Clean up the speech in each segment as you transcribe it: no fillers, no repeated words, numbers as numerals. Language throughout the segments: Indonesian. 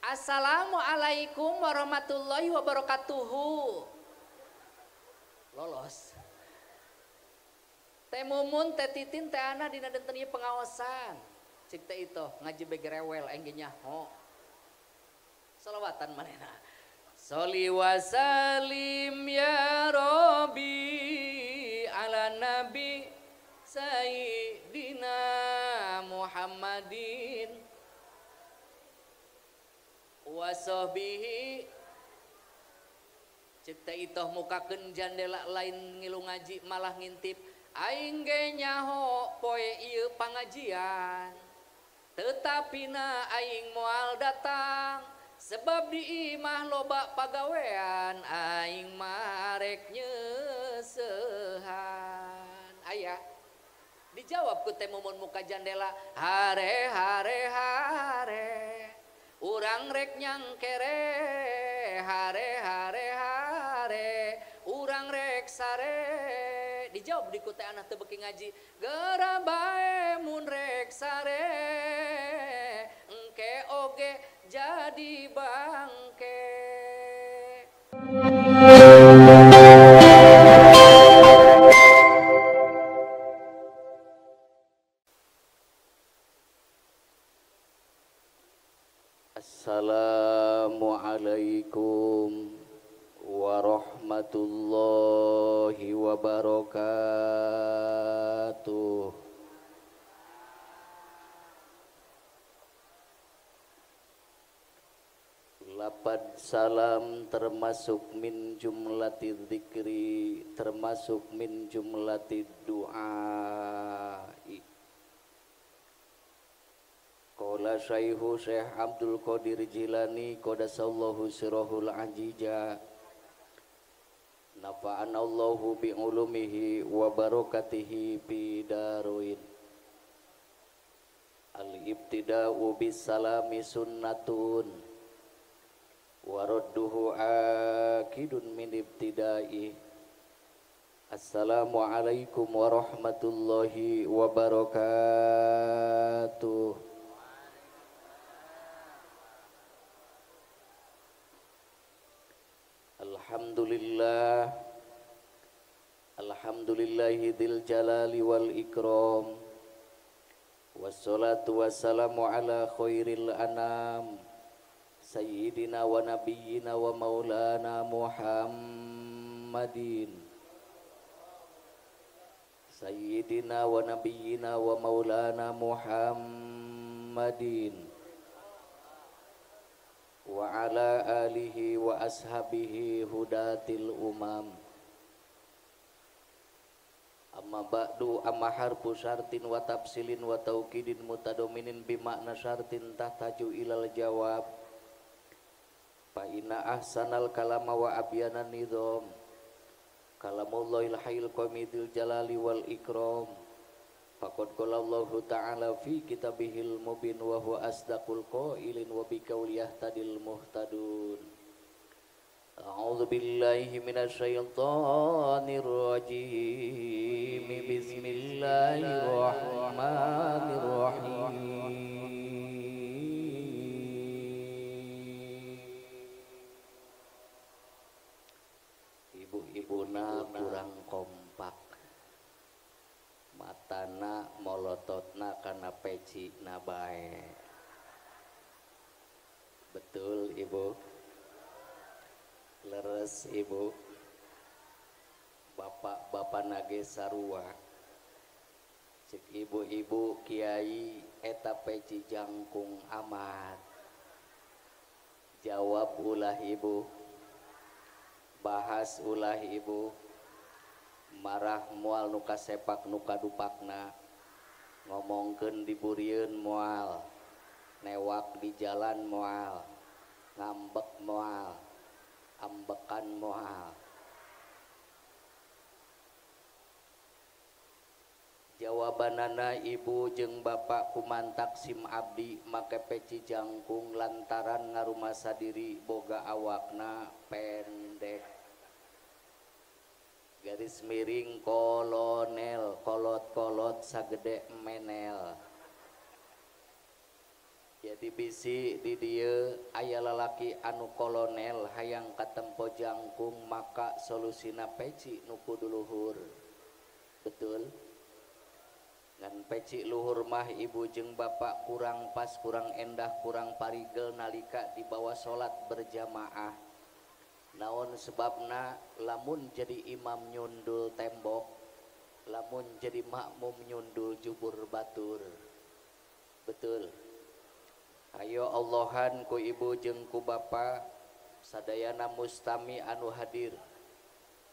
Assalamualaikum warahmatullahi wabarakatuh. Lolos. Teh Mumun, Teh Titin, Teh Ana dina dinten ieu pengaosan. Cik teh itu ngaji bege rewel engge nyaho. Salawatan manehna. Sholli wa salim ya Rabbi ala nabi sayyidina Muhammadin wa sahbihi. Cek teh itoh mukakeun jandela lain ngilu ngaji malah ngintip aing ge nyaho poe ieu pangajian tetapina aing moal datang sebab di imah loba pagawean aing marek nyeusehan. Aya dijawab ku Teh Mumun muka jandela, hare hare hare urang rek nyangkere, hare hare hare urang rek sare. Dijawab di ku Teh Ana teu beuki ngaji, geura bae mun rek sare engke oge jadi bangke. Assalamualaikum warahmatullahi wabarakatuh. Lapad salam termasuk min jumlati dzikri, termasuk min jumlati du'a. Qala Syaihu Syekh Abdul Qadir Jilani qadasallahu sirahul ajija, nafa'ana Allahu bi ulumihi wa barakatihi fi daruin. Al-ibtida'u bis salami sunnatun wa radduhu akidun min ibtida'i. Assalamualaikum warahmatullahi wabarakatuh. Alhamdulillah, alhamdulillahidil jalali wal ikram, wassalatu wassalamu ala khairil anam, sayyidina wa nabiyyina wa maulana Muhammadin, sayyidina wa nabiyyina wa maulana Muhammadin, wa ala alihi wa ashabihi hudatil umam. Amma ba'du, amma harfu syartin wa tafsilin wa taukidin mutadominin bimakna syartin tahtaju ilal jawab. Fa inna ahsanal kalama wa abyanan nidham kalamullahil hayyul qamidil jalali wal ikram. Faqad qala Allahu ta'ala fi kitabihil mubin wa huwa asdaqul qailin wa bi qawli yahtadil muhtadun. A'udzu billahi minasy syaithanir rajim. Bismillahirrahmanirrahim. Ibu-ibuna kurang kompak, matana molototna kana peci na bae. Betul ibu? Leres ibu? Bapak-bapak nage sarua. Cik ibu-ibu kiai eta peci jangkung amat. Jawab ulah ibu, bahas ulah ibu. Marah mual nuka sepak nuka dupakna, ngomongkeun diburieun mual, newak di jalan mual, ngambek mual, ambekan mual. Jawabanana ibu jeung bapak kumantak sim abdi make peci jangkung lantaran ngarumasa diri boga awakna pendek. Garis miring kolonel, kolot-kolot sagede menel. jadi bisi di dieu aya lalaki anu kolonel hayang katempo jangkung maka solusina peci nu kudu luhur betul ngan peci luhur mah ibu jeung bapak kurang pas kurang endah kurang parigel nalika dibawa salat berjamaah naon sebabna lamun jadi imam nyundul tembok lamun jadi makmum nyundul jubur batur betul. Ayo Allahan ku ibu jeung ku bapa sadayana mustami anu hadir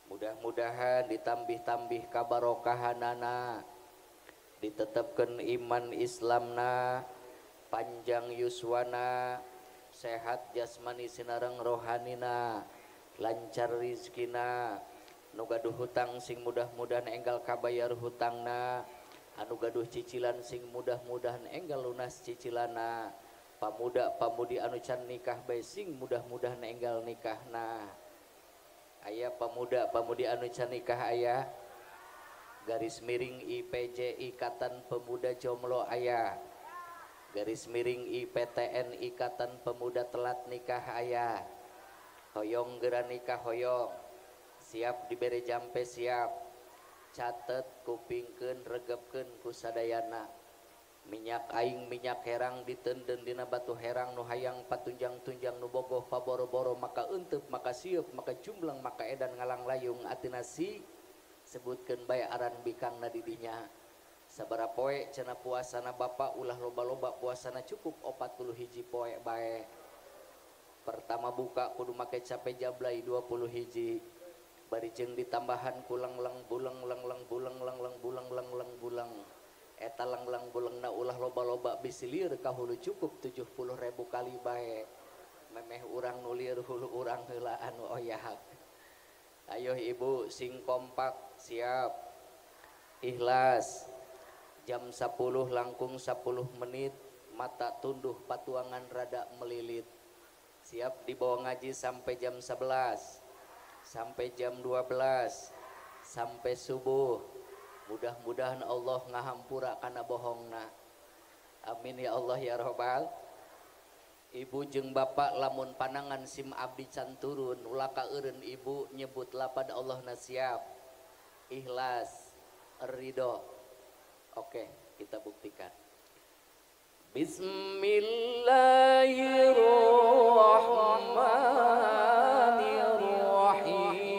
mudah-mudahan ditambih-tambih kabarokahanana ditetepkeun iman Islamna panjang yuswana sehat jasmani sinareng rohanina lancar rizkina nu gaduh hutang sing mudah-mudahan enggal kabayar hutangna anu gaduh cicilan sing mudah-mudahan enggal lunas cicilana pamuda-pamudi anu can nikah bae sing mudah-mudahan enggal nikahna aya pamuda-pamudi anu can nikah aya garis miring IPJ Ikatan Pemuda Jomblo aya garis miring IPTN Ikatan Pemuda Telat Nikah aya hoyong geura nikah hoyong siap dibere jampe siap catet kupingkeun regepkeun ku sadayana minyak aing minyak herang ditenden dina batu herang nu hayang patunjang-tunjang nu bogoh paboro-boro maka eunteup maka sieup maka jumlang maka edan ngalang layung atina si sebutkeun bae aran bikangna di dinya sabara poe cenah puasana bapa ulah loba-loba puasana cukup 41 hiji poe bae pertama buka kudu make cape jablay 20 hiji bari jeung ditambahan kulang lang bulang lang lang bulang lang lang bulang lang lang bulang eta lang-lang bulengna ulah loba-loba bisi lieur ka hulu cukup 70.000 kali bae memeh urang nu lieur hulu urang heula anu oyah ayo ibu sing kompak siap ikhlas jam 10 langkung 10 menit mata tunduh patuangan rada melilit siap dibawa ngaji sampai jam 11 sampai jam 12 sampai subuh mudah-mudahan Allah ngahampura kana bohongna amin ya Allah ya robbal ibu jeung bapak lamun panangan sim abdi can turun ulah ka eureun ibu nyebut lapad Allah na siap ikhlas ridho oke kita buktikan Bismillahirrahmanirrahim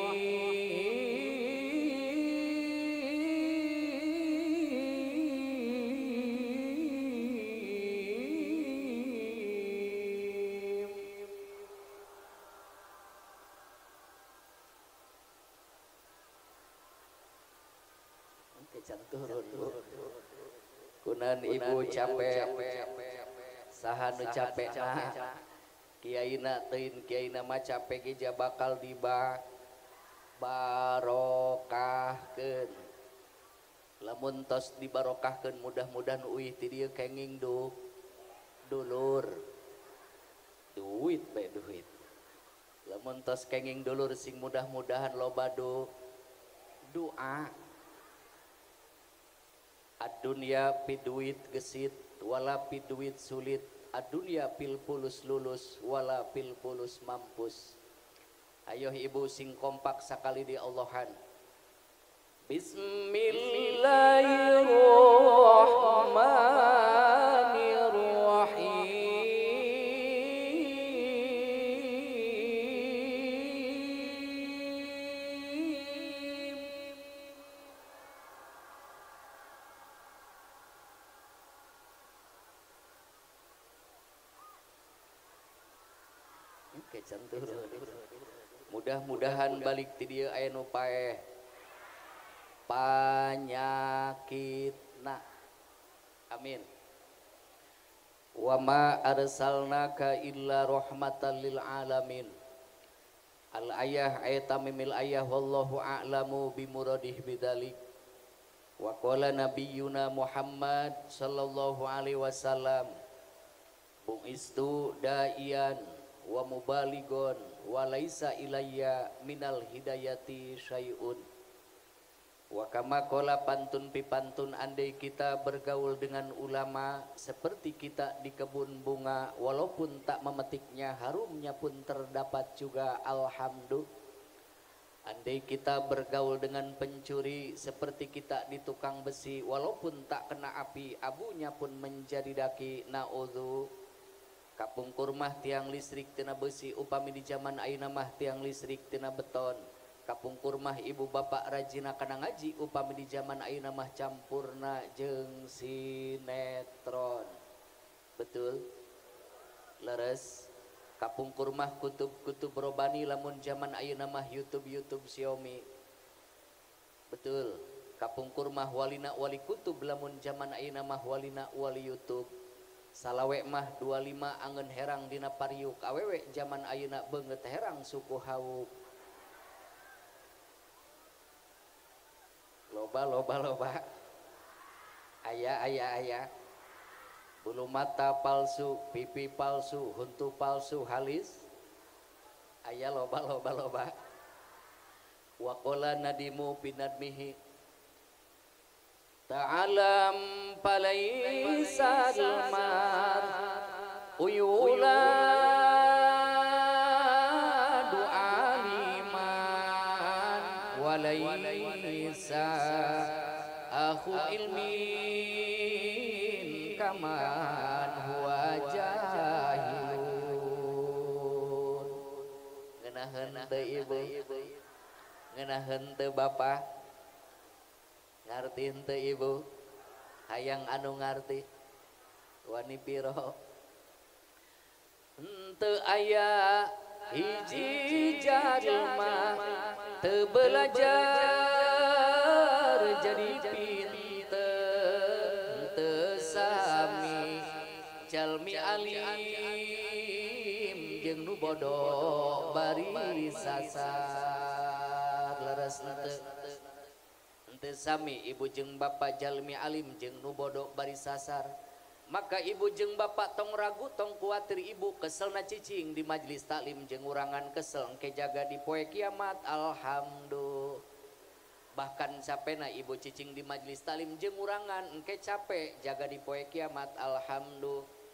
turun kunan ibu capek saha nu capek kiaina teuin kiaina mah capek geja bakal barokahkeun lamun tos dibarokahkeun mudah-mudahan uih ti dieu kenging dulur duit bae duit lamun tos kenging dulur sing mudah-mudahan loba doa adunya piduit gesit wala piduit sulit adunya pil pulus lulus wala pil pulus mampus ayo ibu sing kompak sakali di Allahan Bismillahirrahmanirrahim mudah-mudahan balik ti dieu aya nu paeh panyakitna amin wa ma arsalnaka illa rahmatan lil alamin al ayah ayat mimil ayah wallahu a'lamu bimuradih bidzalik wa qala nabiyyuna Muhammad sallallahu alaihi wasallam bu'istu da'iyan wa mubaligon wa laisa ilayya minal hidayati syai'un Wa kama qala pantun pipantun, andai kita bergaul dengan ulama seperti kita di kebun bunga, walaupun tak memetiknya harumnya pun terdapat juga alhamdulillah. Andai kita bergaul dengan pencuri seperti kita di tukang besi, walaupun tak kena api abunya pun menjadi daki. Naudzu. Kapungkur mah tiang listrik tina besi, upami di zaman ayeuna mah tiang listrik tina beton. Kapungkur mah ibu bapak rajina kana ngaji, upami di zaman ayeuna mah campurna jeung sinetron. Betul? Leres. Kapungkur mah kutub-kutub robani, lamun zaman ayeuna mah YouTube Xiaomi. Betul. Kapungkur mah walina wali kutub, lamun zaman ayeuna mah walina wali YouTube. Salawe mah 25 angen herang dina pariuk, awewe zaman ayeuna beungeut herang suku hauk. Loba. Aya. Bulu mata palsu, pipi palsu, huntu palsu, halis aya loba. Wa qala nadimu binadmihi ta'alam palaisal mar uyula du'aliman walaysa akhu ilmin kaman huwa jahilun. Ngeunaheun teu ibu, ngeunaheun teu bapak, ngarti teu ibu, hayang anu ngarti wani piro. Henteu aya hiji jalma teu belajar jadi jalmi alim jeung nu bodoh bari sasar. Leres henteu sami ibu jeung bapak jalmi alim jeung nu bodoh bari sasar. Maka ibu jeung bapak tong ragu tong kuatir ibu keselna cicing di majelis taklim jeung urangan kesel engke jaga di poe kiamat alhamdulillah. Bahkan capena ibu cicing di majelis taklim jeung urangan engke capek jaga di poe kiamat alhamdulillah.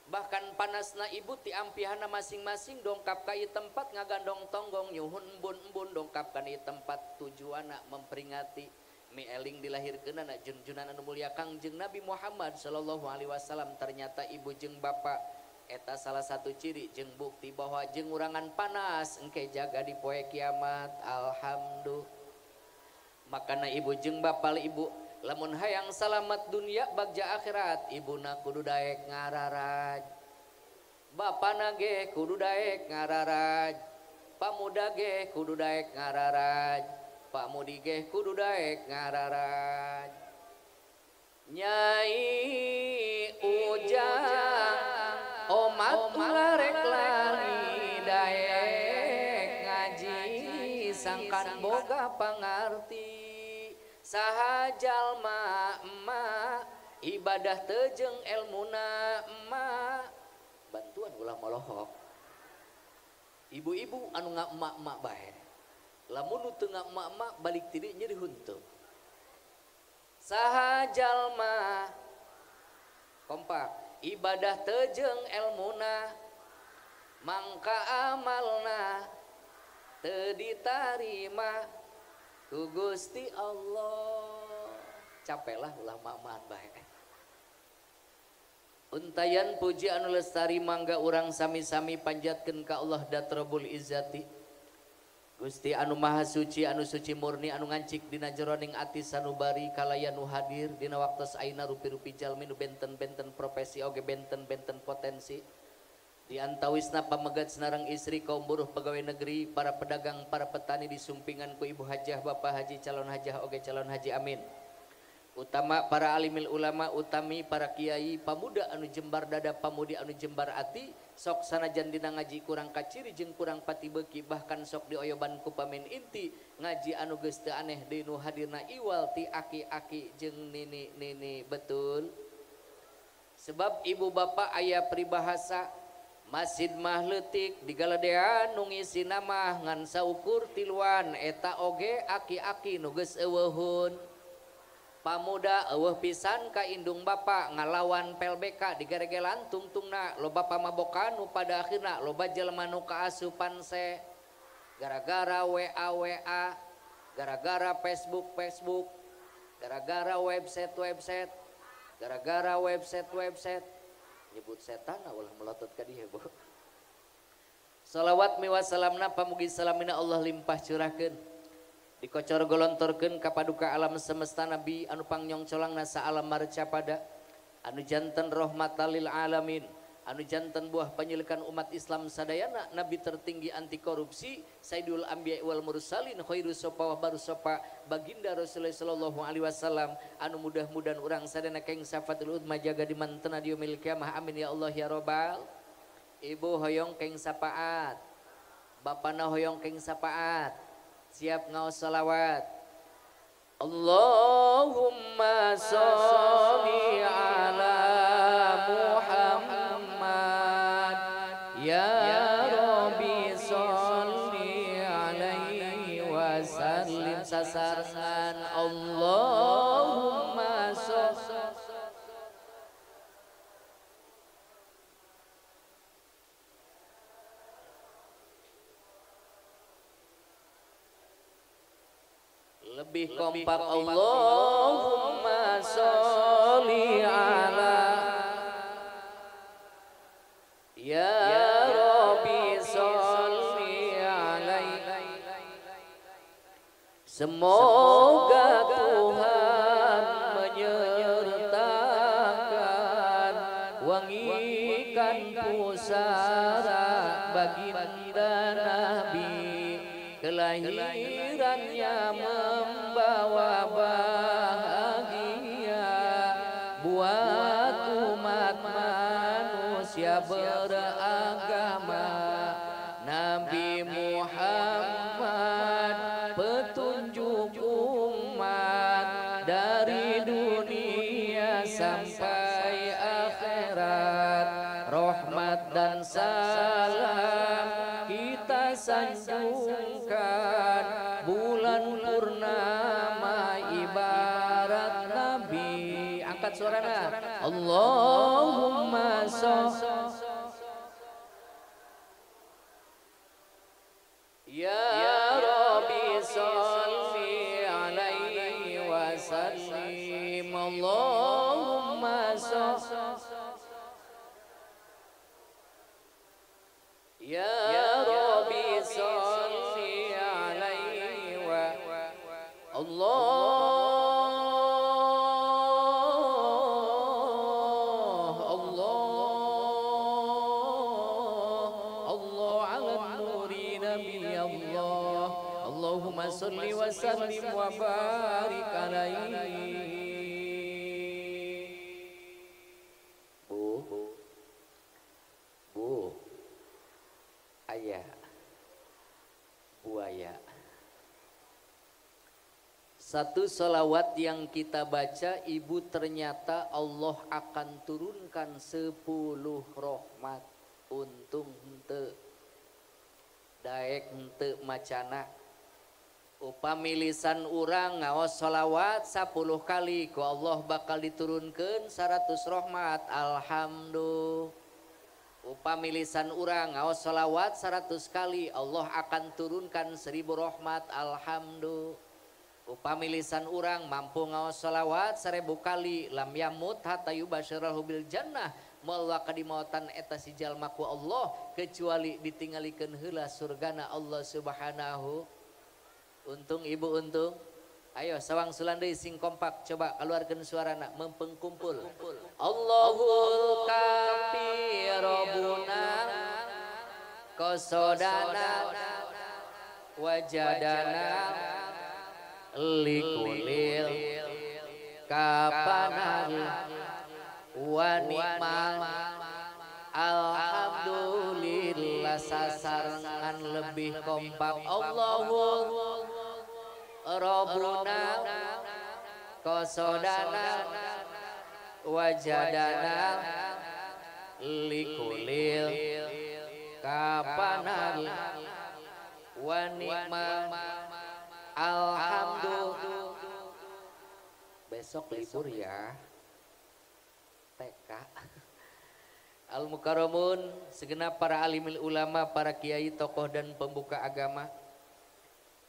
Bahkan panasna ibu ti ampihana masing-masing dongkap ka ieu tempat ngagandong tonggong nyuhun embun-embun dongkap ka ieu tempat tujuanna memperingati mieling dilahirkeunana junjunan anu mulia Kangjeng Nabi Muhammad sallallahu alaihi wasallam. Ternyata ibu jeung bapak eta salah satu ciri jeung bukti bahwa jeung urangan panas engke jaga di poe kiamat alhamdulillah. Makana ibu jeung bapak ibu lamun hayang salamat dunia bagja akhirat, ibuna kudu daek ngararaj, bapana ge kudu daek ngararaj, pamuda ge kudu daek ngararaj, pamudi ge kudu daek ngararaj. Nyai ujang omat ularek lari daek ngaji sangkan boga pangarti. Saha jalma emak ibadah teu elmuna emak bantuan ulah molohok. Ibu-ibu anu ngaemak-emak bae lamun nu teu ngaemak-emak balik ti dieu nyeri huntu. Saha jalma kompak ibadah teu elmuna mangka amalna teu ditarima ku Gusti Allah. Capeklah ulah mamaan bae. Untayan puji anu lestari mangga urang sami-sami panjatkeun ka Allah Datrabul Izzati. Gusti anu maha suci anu suci murni anu ngancik dina jeroning ati sanubari kalaya nu hadir dina waktos ayeuna rupi-rupi jalmi nu benten-benten profesi oge benten-benten potensi. Di antawisna pamegat senarang istri kaum buruh pegawai negeri, para pedagang, para petani disumpingan ku ibu hajah, bapak haji, calon hajah oge calon haji amin. Utama para alimil ulama, utami para kiai, pamuda anu jembar dada, pamudi anu jembar ati, sok sanajan dina ngaji kurang kaciri jeung kurang pati beuki, bahkan sok dioyoban ku pamin inti ngaji anu geus teu aneh deui nu hadirna iwal ti aki-aki jeung nini-nini. Betul. Sebab ibu bapak aya peribahasa Masjid mah leutik digaladean nu ngisina mah ngan saukur tiluan eta oge aki-aki nu geus eueuheun. Pamuda eueuh pisan ka indung bapa ngalawan PLBK digaregelan tungtungna loba pamabokan nu pada akhirna loba jelema nu kaasupan se gara-gara WA gara-gara Facebook gara-gara website gara-gara website nyebut setan ulah melotot ka dieu Bu. Shalawat miwa salamna pamugi salamina Allah limpah curahkeun dikocor golontorkeun ka paduka alam semesta Nabi anu pangnyong colangna sa alam marcapada anu janten rahmatan lil alamin anu janten buah penyelikan umat Islam sadayana Nabi tertinggi anti korupsi Sayyidul Anbiya wal Mursalin khairus sopa wa baru sopa baginda Rasulullah sallallahu alaihi wasallam anu mudah-mudahan urang sadana keng syafatul udma jaga di mantena di yaumil kiamah amin ya Allah ya robbal. Ibu hoyong keng sapaat bapana hoyong keng sapaat siap ngaos salawat Allahumma sholli ala Muhammad ya Rabbi sholli alaihi wasallim sasaran Allahumma sholli lebih kompak Allahumma sholli ala ya Rabbi sholli alaihi semoga Tuhan menyertakan wangikan pusara baginda Nabi kelahirannya membawa bahagia buat umat manusia beragama Nabi Muhammad petunjuk umat dari dunia sampai akhirat rahmat dan salam kita sanjungkan bulan purnama ibarat Nabi angkat suarana Allahumma sholli ya Rabbi sholli alaihi wasallim Allahumma sholli ya Rabbi sholli alaihi wa Allah ala nuri nabi Allah Allahumma sholli wa sallim wa barik alaihi. Bu ayah buaya satu salawat yang kita baca ibu ternyata Allah akan turunkan 10 rahmat untung henteu daek henteu macana upami lisan urang ngaos salawat 10 kali ku Allah bakal diturunkeun 100 rahmat alhamdulillah. Upami lisan urang ngaos salawat 100 kali Allah akan turunkan 1000 rahmat alhamdulillah. Upami lisan urang mampu ngaos salawat 1000 kali lam yamut hatta yubasyirahu bil jannah moal kadimautan eta si jalma ku Allah kecuali ditinggalikeun heula surgana Allah subhanahu. Untung ibu untung. Ayo sawang sulan deui sing kompak coba keluarkeun suarana mempeng kumpul. Allahul kafi rabbuna qasodana wajadana likulil kapanan wa nikmal alhamdulillah sasarangan lebih kompak Allahul Rabbuna qasodana wajadana likulil kapanal wa nikmat alhamdulillah. Besok libur ya TK. Al mukarramun segenap para alimil ulama, para kiai, tokoh dan pembuka agama,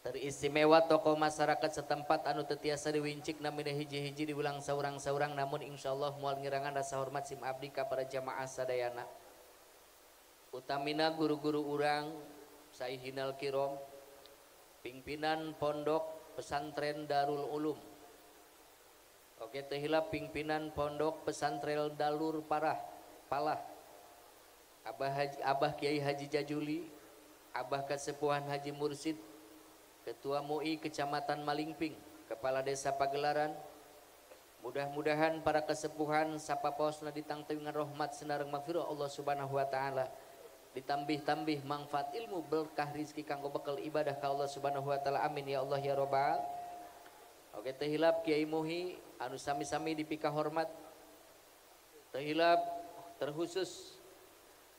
teristimewa tokoh masyarakat setempat anu tetiasa diwincik namina hiji-hiji diulang saurang-saurang, namun insyaallah moal ngirangan rasa hormat sim abdi ka para jamaah sadayana, utamina guru-guru urang saihinal kirom, pimpinan pondok pesantren Darul Ulum. Oke teh hilap pimpinan pondok pesantren Dalur Palah, Abah Kiai Haji Jajuli, Abah Kasepuhan Haji Mursid, Ketua MUI Kecamatan Malingping, Kepala Desa Pagelaran. Mudah-mudahan para kesepuhan sapapaosna ditangteuingan rahmat senareng magfirah Allah Subhanahu wa taala, ditambih-tambih manfaat ilmu berkah rizki kanggo bekal ibadah ka Allah Subhanahu wa taala. Amin ya Allah ya rabbal. Oke teh hilap Kiai Muhi anu sami-sami dipika hormat, teh hilap terkhusus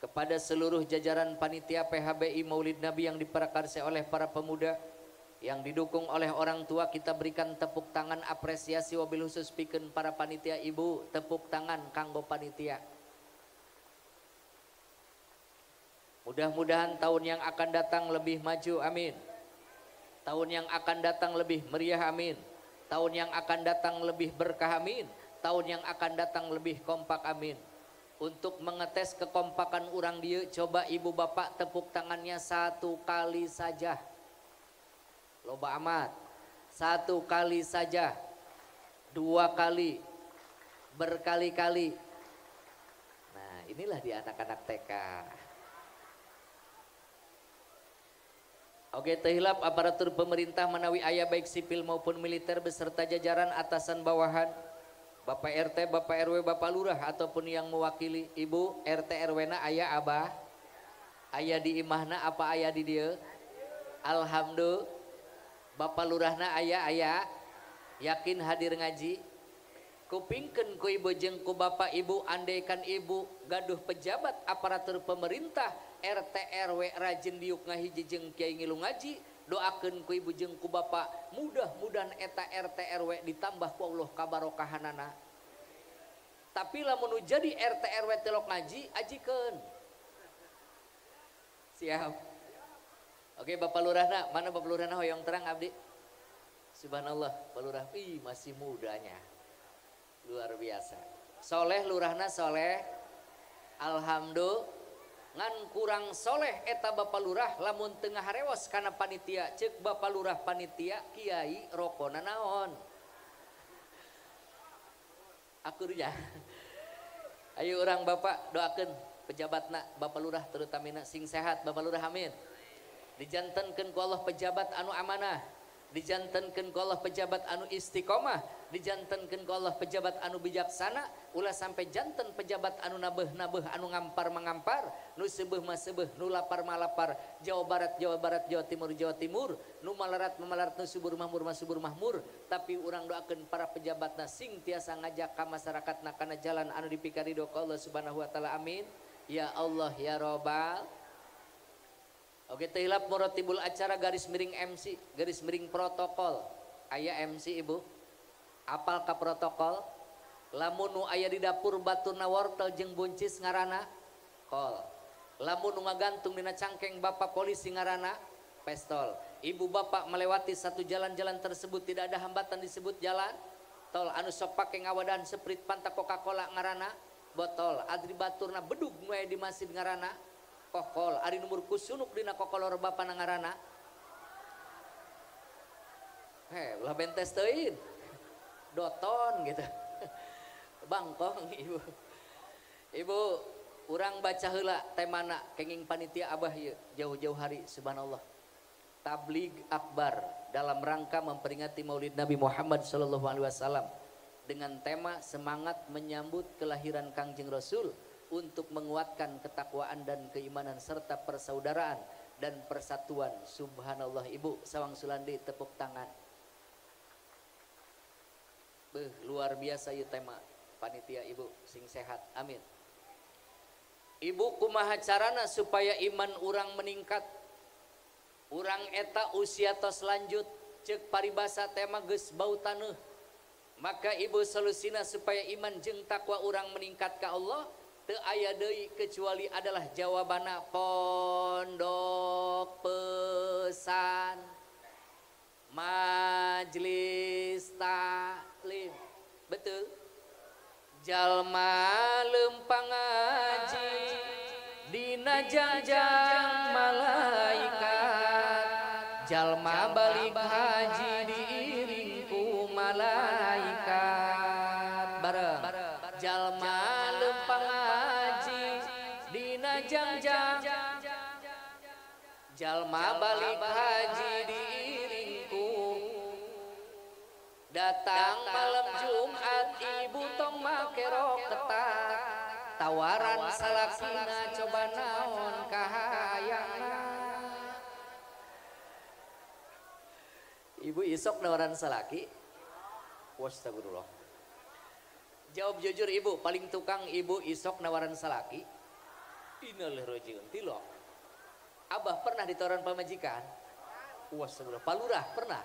kepada seluruh jajaran panitia PHBI Maulid Nabi yang diprakarsai oleh para pemuda, yang didukung oleh orang tua. Kita berikan tepuk tangan apresiasi wabil khusus pikeun para panitia. Ibu tepuk tangan kanggo panitia. Mudah-mudahan tahun yang akan datang lebih maju, amin. Tahun yang akan datang lebih meriah, amin. Tahun yang akan datang lebih berkah, amin. Tahun yang akan datang lebih kompak, amin. Untuk mengetes kekompakan orang dia, coba ibu bapak tepuk tangannya satu kali saja. Loba amat. Satu kali saja, dua kali, berkali-kali. Nah inilah di anak-anak TK. Oke tehilap aparatur pemerintah menawi ayah baik sipil maupun militer beserta jajaran atasan bawahan, Bapak RT, Bapak RW, Bapak Lurah ataupun yang mewakili. Ibu RT RW na ayah abah, ayah di imahna apa ayah di dia? Alhamdulillah. Bapak Lurahna ayah yakin hadir ngaji. Kupingkeun ku ibu jeung ku bapak ibu, andaikan ibu gaduh pejabat aparatur pemerintah RT RW rajin diuk ngahiji jeung kiai ngilu ngaji, doakeun ku ibu jeung ku bapak mudah-mudahan eta RT RW ditambah ku Allah kabarokahanana. Tapi lamun jadi RT RW telok ngaji ajikeun. Siap. Oke Bapak Lurahna, mana Bapak Lurahna hoyong terang abdi? Subhanallah, Bapak Lurah masih mudanya. Luar biasa. Soleh Lurahna soleh. Alhamdulillah. Ngan kurang soleh eta Bapak Lurah lamun tengah harewas kana panitia. Cek Bapak Lurah panitia kiai rokona naon. Akurnya. Ayo orang Bapak doakeun pejabatna Bapak Lurah terutamina sing sehat Bapak Lurah, amin. Dijantenkeun ku Allah pejabat anu amanah, dijantenkeun ku Allah pejabat anu istiqomah, dijantenkeun ku Allah pejabat anu bijaksana, ulah sampai janten pejabat anu nabeh-nabeh, anu ngampar-mangampar, nu sebeuh mah sebeuh, nu lapar mah lapar. Jawa Barat, Jawa Timur, nu malarat, nu subur mahmur. Tapi urang doakeun para pejabatna sing tiasa ngajak ka masyarakatna kana jalan anu dipikarido ku Allah Subhanahu wa taala, amin. Ya Allah ya Rabbal. Oke tehilap murotibul acara garis miring MC, garis miring protokol. Aya MC ibu, apal ka protokol. Lamun nu aya di dapur baturna wortel jeung buncis ngaranna kol. Lamun nu ngagantung dina cangkeng bapak polisi ngaranna pestol. Ibu bapak melewati satu jalan-jalan tersebut tidak ada hambatan disebut jalan tol. Anu sok pake ngawadahan seprit panta Coca-Cola ngaranna botol. Adri baturna bedug ngoe di masjid ngaranna kokol. Ari numur kusunuk dina kokolor bapa nangarana. Ulah bentes teuin. Doton gitu. Bangkong ibu. Ibu urang baca heula temana kenging panitia abah ieu jauh-jauh hari subhanallah. Tabligh akbar dalam rangka memperingati Maulid Nabi Muhammad sallallahu alaihi wasallam dengan tema semangat menyambut kelahiran Kangjeng Rasul, untuk menguatkan ketakwaan dan keimanan serta persaudaraan dan persatuan. Subhanallah ibu sawang sulandi tepuk tangan. Luar biasa ya tema panitia ibu sing sehat, amin. Ibu kumaha carana supaya iman urang meningkat, urang eta usia tos lanjut cek paribasa tema geus bau taneuh. Maka ibu solusina supaya iman jeung takwa urang meningkat ka Allah teu aya deui kecuali adalah jawabana pondok pesan majlis taklim. Betul? Jalma lempang ngaji dina jangjang malaikat, jalma balik haji diiring ku malaikat. Bareng. Jalma lempang ngaji dina jangjang, jalma balik haji diiring ku. Datang malam Jumat ibu tong make rok ketat, tawaran salakina coba naon kahayangna. Ibu isok nawaran salaki. Wastagfirullah. Jawab jujur ibu, paling tukang ibu isok nawaran salaki. Innalillahi rajiun. Tilo. Abah pernah ditawaran pamajikan? Wastagfirullah. Palurah pernah?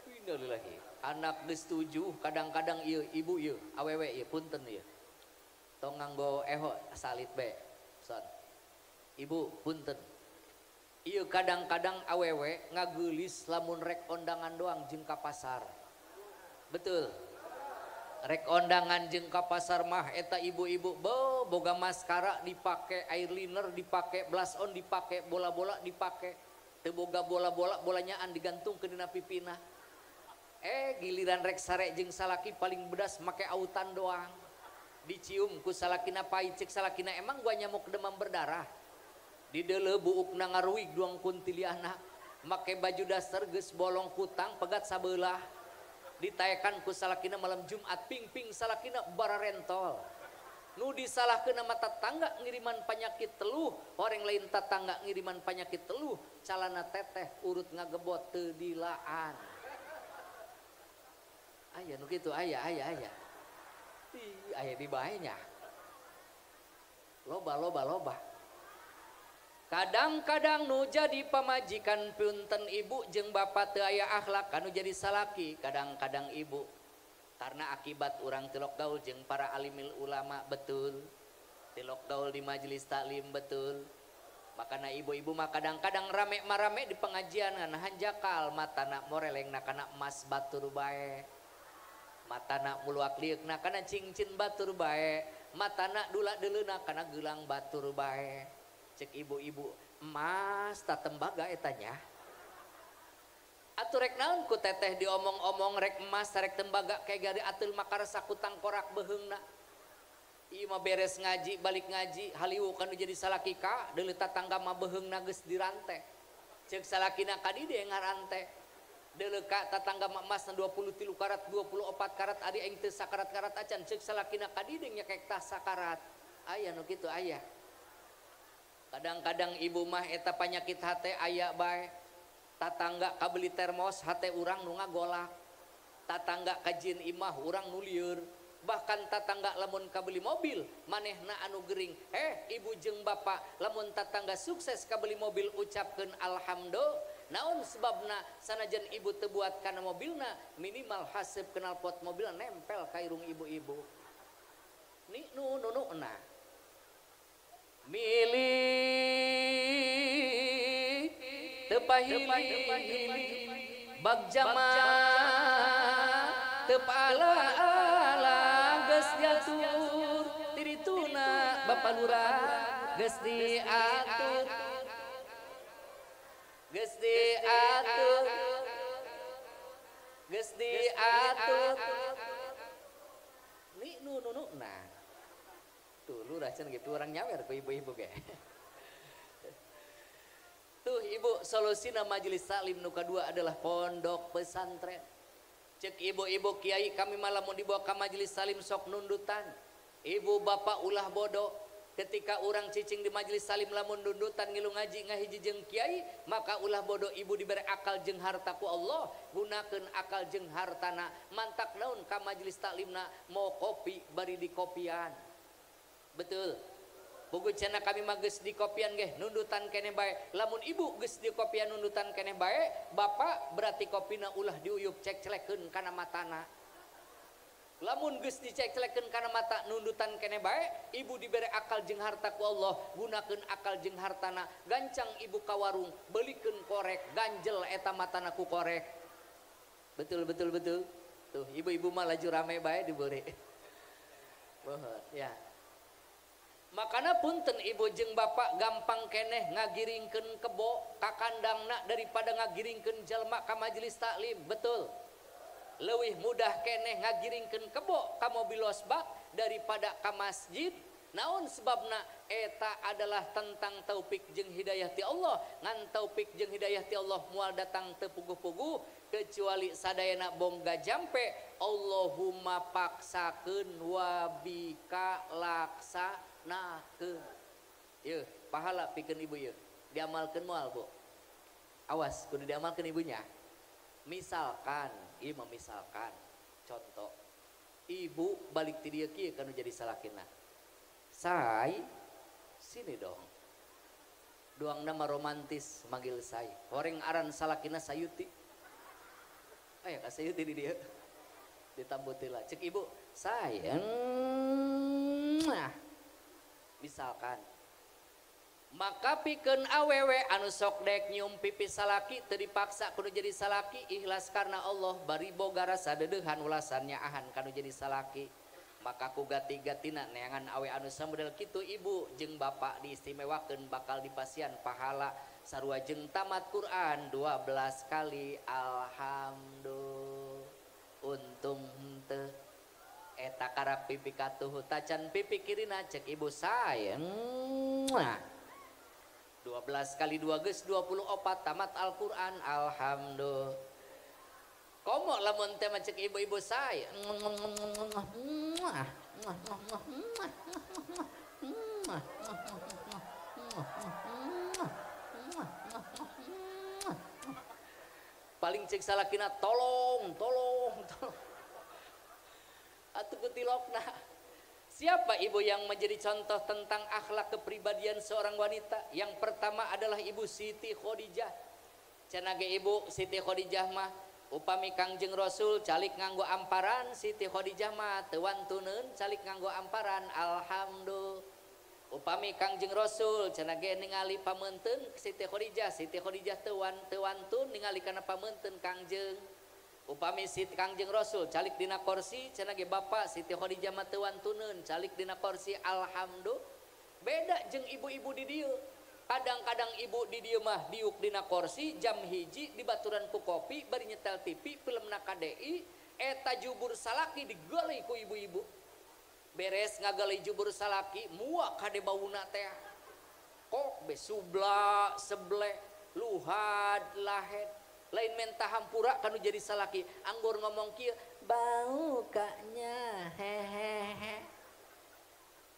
Innalillahi. Anak geus tujuh kadang-kadang ieu ibu ieu awewe ieu punten ieu. Tong nganggo eho salit be. Son. Ibu punten. Ieu kadang-kadang awewe ngageulis lamun rek ondangan doang jeung ka pasar. Betul. Rek ondangan jeung ka pasar mah eta ibu-ibu boga maskara dipake eyeliner dipake blush on dipake bola-bola dipake teu boga bola-bola bolanyaan digantungkeun dina pipina. Giliran rek sare jeung salaki paling bedas make autan doang. Dicium ku salakina pahit cek salakina emang gua nyamuk demam berdarah. Di deuleu buukna ngaruig duang kuntiliana. Make baju dasar geus bolong kutang pegat sabelah. Ditaekan ku salakina malam Jumat ping-ping salakina bara rentol. Nu disalahkeun sama tetangga ngiriman penyakit teluh, orang lain tetangga ngiriman penyakit teluh, calana teteh urut ngagebot teu dilaan. Aya nu kitu aya. Ih, aya di baenya. Loba. Kadang-kadang nu jadi pamajikan punten ibu jeung bapak teu aya akhlak kanu jadi salaki. Kadang-kadang ibu karena akibat urang tilok gaul jeung para alimil ulama betul. Tilok gaul di majelis taklim betul. Makana ibu-ibu mah kadang-kadang rame di pengajian ngan hanjakal matana morelengna kana emas batur bae. Matana muluak liukna kana cincin batur bae, matana dula deleuna kana gelang batur bae. Cek ibu-ibu, emas tak tembaga etanya. Atuh rek naon ku teteh diomong-omong rek emas rek tembaga kayak gari atul makarasa ku tangkorak beheungna. Ieu mah beres ngaji balik ngaji haliwu kanu jadi salaki ka deuleu tatangga mah beheungna geus dirante. Cek salakina ka dieu ngarante. Deuleu ka tatangga emas 23 karat 24 karat adi aing teu sakarat-karat acan ceuk salakina ka dieu nya kaek tah sakarat. Aya nu kitu aya. Kadang-kadang ibu mah eta panyakit hate aya bae. Tatangga kabeli termos hate urang nu ngagolak. Tatangga kajin imah urang nu lieur. Bahkan tatangga lamun kabeli mobil manehna anu gering. Ibu jeung bapak lamun tatangga sukses kabeli mobil ucapkeun alhamdulillah. Naon sebabna sanajan ibu teu buat kana mobilna minimal haseup knalpot mobilna nempel ka irung ibu-ibu. Ni nu-nu-na. Milih teu pahili bagjama teu paala geus diatur tirituna Bapak Lurah geus diatur. Geus diatur. Ni nu-nu-na. Tuh lurah cenah gitu orang nyawer ku ibu-ibu ge. Tuh ibu solusina majelis taklim nu kadua adalah pondok pesantren. Cek ibu-ibu kiai kami malam mau dibawa ke majelis taklim sok nundutan. Ibu bapak ulah bodoh. Ketika orang cicing di majelis salim lamun dundutan ngilu ngaji ngahiji jeung kiai maka ulah bodoh ibu diberi akal jeung harta ku Allah gunakeun akal jeung hartana mantak naon ka majelis taklimna mau kopi bari di kopian. Betul Pugu cenah kami mah geus di kopian ge nundutan keneh bae. Lamun ibu geus di kopian nundutan keneh bae, bapak berarti kopina ulah diuyup cek-celekeun kana matana. Lamun geus dicek-celekeun kana mata nundutan keneh bae, ibu dibere akal jeung harta ku Allah, gunakeun akal jeung hartana. Gancang ibu ka warung, beulikeun korek, ganjel eta matana ku korek. Betul. Tuh, ibu-ibu mah laju rame bae dibere. Bohon, ya. Makana punten ibu jeung bapak gampang keneh ngagiringkeun kebo ka kandangna daripada ngagiringkeun jalma ka majelis taklim. Betul. Leuwih mudah keneh ngagiringkeun kebo ka mobil losbak daripada ka masjid. Naon sebabna? Eta adalah tentang taufik jeung hidayah ti Allah. Ngan taufik jeung hidayah ti Allah moal datang teu puguh-puguh kecuali sadayana bongga jampe. Allahumma paksakeun wa bika laksanakeun. Yeuh, pahala pikeun ibu yeuh. Diamalkeun moal, Bu. Awas, kudu diamalkeun ibunya. Misalkan, ieu misalkan contoh. Ibu balik ti dieu kieu kanu jadi salakina. Say, sini dong. Doang nama romantis manggil say. Horeng aran salakina Sayuti. Aya ka Sayuti di dia. Ditambutila. Cek ibu, sayang. Misalkan. Maka pikeun awewe anu sok dek nyium pipi salaki teu dipaksa kudu jadi salaki, ikhlas karena Allah bari boga rasa dedeuhan ulasannya ahan kanu jadi salaki. Maka ku gati-gatina neangan awe anu samodel kitu ibu jeung bapak diistimewakeun bakal dipasian pahala sarua jeung tamat Quran 12 kali alhamdulillah. Untung henteu eta karap pipi katuh tacan pipi kirina cek ibu sayang 12 kali 2 geus 24 tamat Al-Quran alhamdulillah. Komo lamun teh cek ibu-ibu saya. Paling cek salakina tolong. Atuh kutilokna. Siapa ibu yang menjadi contoh tentang akhlak kepribadian seorang wanita? Yang pertama adalah Ibu Siti Khadijah. Cenah ge Ibu Siti Khadijah mah upami Kangjeng Rasul calik nganggo amparan, Siti Khadijah mah teu wantuneun calik nganggo amparan alhamdulillah. Upami Kangjeng Rasul cenah ge ningali pameunteun Siti Khadijah teu wantun ningali kana pameunteun Kangjeng. Upami Siti Kangjeng Rasul calik dina kursi cenah ge bapak Siti Khadijah mah teu wantuneun calik dina kursi alhamdulillah. Beda jeung ibu-ibu di dieu. Kadang-kadang ibu di dieu mah diuk dina kursi jam hiji dibaturan ku kopi bari nyetel TV filmna KDI eta jubur salaki digeuleuy ku ibu-ibu. Beres ngageuleuy jubur salaki muak kade bauna teh. Kok be subla seble luhad lahed lain menta hampura kanu jadi salaki anggur ngomong kieu bau kaknya hehehe.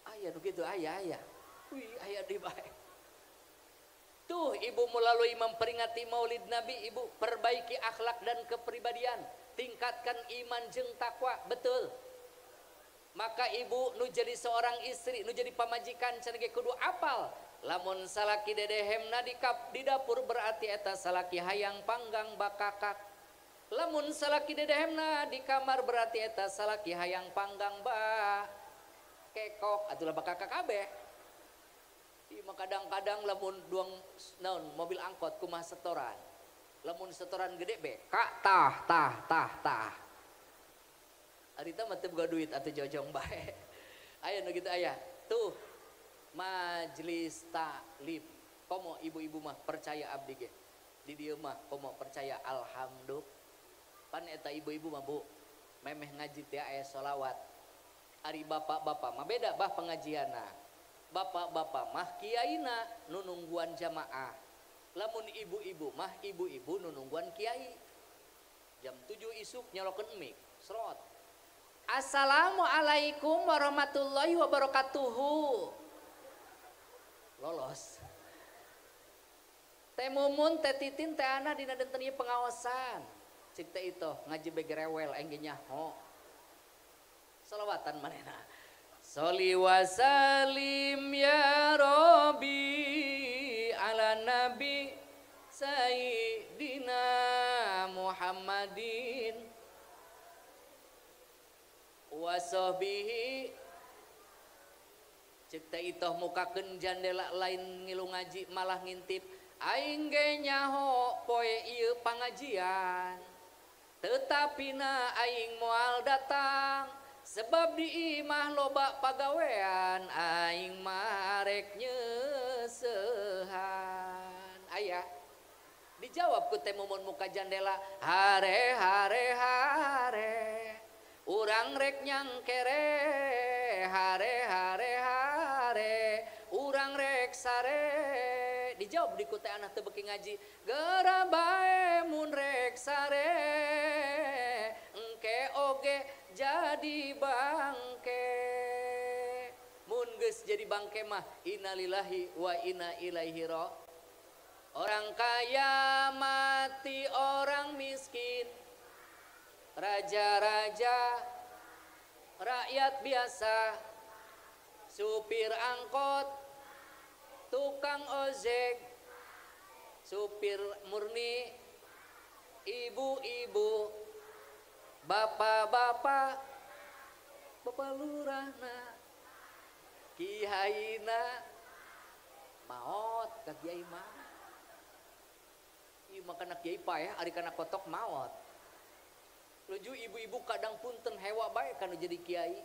Aya nu kitu aya. Wih aya di bae. Tuh ibu melalui memperingati maulid Nabi ibu perbaiki akhlak dan kepribadian, tingkatkan iman jeung takwa. Betul. Maka ibu nu jadi seorang istri nu jadi pamajikan cenah ge kudu apal lamun salaki dedehemna di dapur berarti eta salaki hayang panggang bakakak. Lamun salaki dedehemna di kamar berarti eta salaki hayang panggang kekok atulah bakakak kabeh. Kadang-kadang lamun duang naon mobil angkot kumaha setoran. Lamun setoran gede be kak tah. Arita mah teu boga duit atuh jojong bae. Aya nu kitu aya. Tuh majelis taklim. Komo ibu-ibu mah percaya abdi ge. Di dieu mah komo percaya alhamdulillah. Pan eta ibu-ibu mah Bu memeh ngaji teh aya sholawat. Ari bapak-bapak mah beda bah pengajianna. Bapak-bapak mah kiaina nu nungguan jamaah. Lamun ibu-ibu mah ibu-ibu nu nungguan kiai. Jam 7 isuk nyolokeun mik, srot. Assalamualaikum warahmatullahi wabarakatuh. Lolos. Teh Mumun, Teh Titin, Teh Ana dina dinten ieu pengaosan. Cik teh itu ngaji bege rewel engge nyaho. Selawatan manehna. Sholli wa salim ya Rabbi ala nabi Sayyidina Muhammadin wa sahbihi. Cek teh itoh mukakeun jandela lain ngilu ngaji malah ngintip aing ge nyaho poe ieu pangajian tetapi na aing moal datang sebab di imah loba pagawean aing marek nyeusehan. Aya dijawab ku teh mumun muka jandela hare hare hare urang rek nyangkere hare hare hare urang rek sare. Dijawab di ku teh anak teu beuki ngaji geura bae mun rek sare engke oge jadi bangke. Mun geus jadi bangke mah innalillahi wa inna ilaihi raji'un. Orang kaya mati orang miskin, raja-raja rakyat biasa, supir angkot, tukang ojek, supir murni, ibu-ibu, bapak-bapak, bapak lurahna, kihaina, maot ka kiai mah. Ieu makana kiai paeh ari kana kotok maot. Luju ibu-ibu kadang punten hewa bae kana jadi kiai.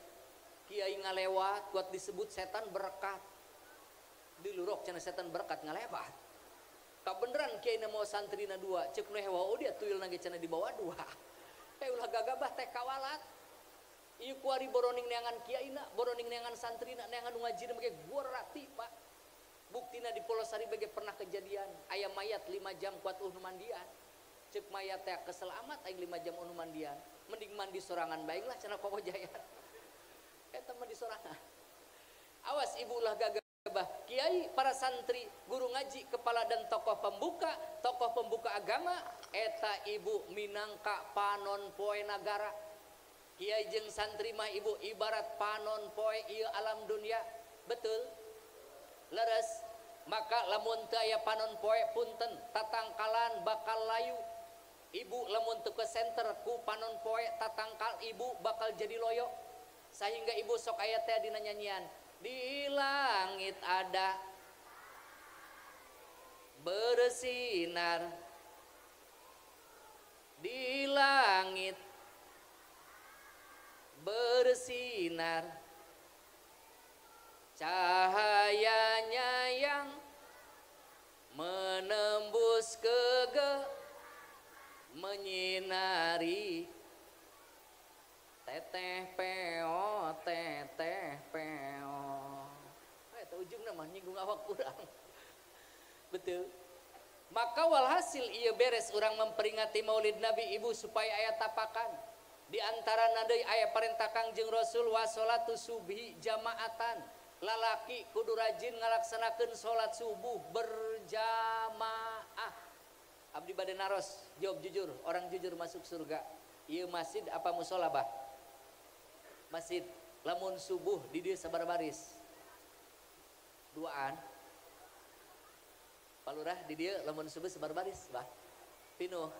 Kiai ngalewat kuat disebut setan berkat. Dilurok cenah setan berkat ngalewat. Kabeneran kiai na mau santrina dua, ceuk nu hewa dia tuyul nage cenah di bawah dua. Ulah gagabah teh kawalat. Ieu kuari boroning neangan kiaina, boroning neangan santrina, neangan nu ngajina make gorati, Pak. Buktina di Polosari bage pernah kejadian, aya mayat 5 jam kuat mandian. Ceuk mayat teh kesel amat aing 5 jam mandian. Mending mandi sorangan bae lah cenah Kokoh Jaya. Eta mah di sorangan. Awas ibu ulah gagabah. Kiai, para santri, guru ngaji, kepala dan tokoh pembuka agama, eta ibu minangka panon poe nagara. Kiai jeung santri mah ibu ibarat panon poe ieu alam dunia. Betul? Leres. Maka lamun teu aya panon poe punten tatangkalan bakal layu. Ibu lamun teu ke senter ku panon poe tatangkal ibu bakal jadi loyo. Sehingga ibu sok aya teh dina nyanyian. Di langit ada bersinar, di langit bersinar, cahayanya yang menembus menyinari teteh peo, teteh peo. Eta ujung nama nyinggung awak kurang. Betul. Maka walhasil ieu beres urang memperingati Maulid Nabi ibu supaya aya tapakan. Di antara deui aya parentah Kangjeng Rasul wa sholatu subhi jamaatan. Lalaki kudu rajin ngalaksanakeun salat subuh berjamaah. Abdi bade naros, jawab jujur, orang jujur masuk surga. Ieu masjid apa mushola bah? Masjid. Lamun subuh di dieu sabar baris. Duaan. Palurah di dieu lamun subuh sabar baris bah. Pinuh.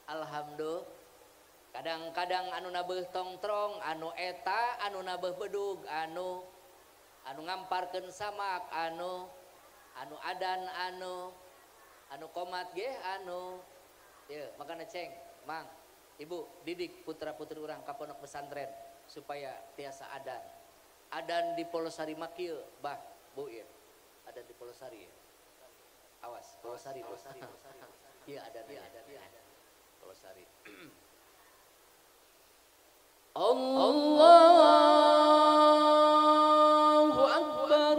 Alhamdulillah. Kadang-kadang anu nabeuh tongtrong, anu eta, anu nabeuh bedug, anu ngamparkeun samak, anu adan, anu komat ge, ye makana ceng, mang, ibu didik putra putri urang ka pondok pesantren supaya tiasa adan. Adan di Polosari makieu, bah, bu ieu. Adan di Polosari. Awas, Polosari. Ieu adan. Polosari. Allahu Akbar,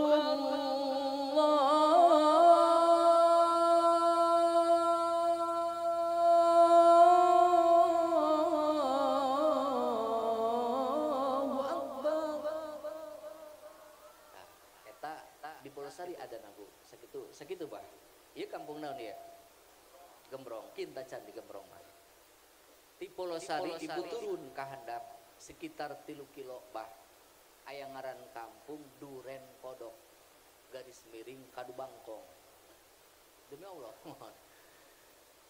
Allahu Akbar. Eta di Polosari ada nabu sakitu bah. Ieu kampung naon ieu? Gembrong, kinta can di Gembrong mah. Di Polosari ibu turun ka handap sekitar 3 kilo bah. aya ngaran kampung Duren Kodok garis miring Kadu Bangkong. Demi Allah.